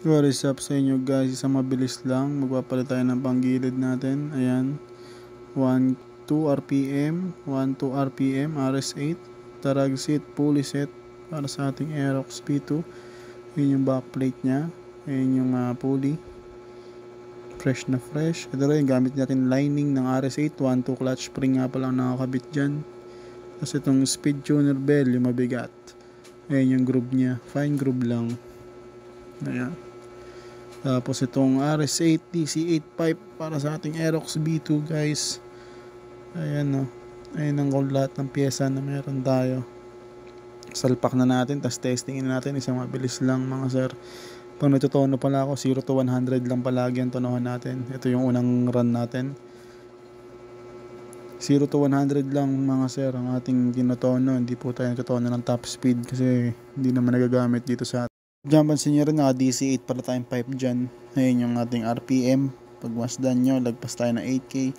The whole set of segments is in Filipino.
What is up sa inyo guys, isang mabilis lang, magpapalit tayo ng panggilid natin. Ayan, 1.2 RPM, 1.2 RPM, RS8, tarag seat, pulley set para sa ating Aerox P2. Yun yung backplate nya, ayun yung pulley, fresh na fresh. Ito rin, gamit natin lining ng RS8, 1.2 clutch spring nga palang nakakabit dyan. Tapos itong speed tuner bell, yung mabigat, ayun yung groove nya, fine groove lang. Ayan. Tapos itong RS8 DC8 pipe para sa ating Aerox B2 guys. Ayan o. Ayan ang lahat ng pyesa na meron tayo. Salpak na natin, tapos testingin natin. Isang mabilis lang mga sir. Pag natutono pala ako, 0 to 100 lang palagi ang tonohan natin. Ito yung unang run natin. 0 to 100 lang mga sir ang ating tinotono. Hindi po tayo natutono ng top speed kasi hindi naman nagagamit dito sa atin. Diyan pansin nyo rin, naka DC8 pala tayong pipe dyan. Ayun yung ating RPM. Pag masdan nyo, lagpas tayo ng 8K.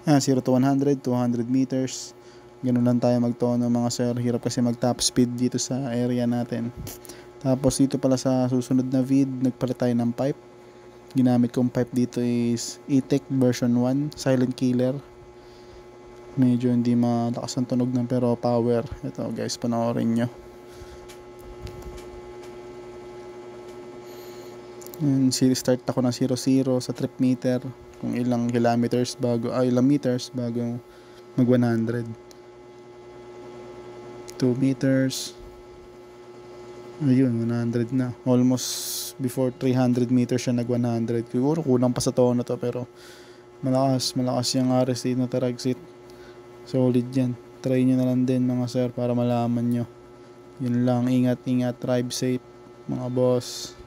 0 to 100, 200 meters. Ganun lang tayo magtono mga sir. Hirap kasi mag top speed dito sa area natin. Tapos dito pala sa susunod na vid, nagpalit tayo ng pipe. Ginamit kong pipe dito is E-Tech version 1, silent killer. Medyo hindi malakas ang tunog ng pero power. Ito guys, panoorin nyo. Start ako ng 0-0 sa trip meter, kung ilang kilometers bago, ilang meters bago mag 100. 2 meters, ayun 100 na, almost before 300 meters siya nag 100. Siguro kulang pa sa tono to, pero malakas yung RS8 na Taragsit. Solid yan, try nyo na lang din mga sir para malaman nyo. Yun lang, ingat, drive safe mga boss.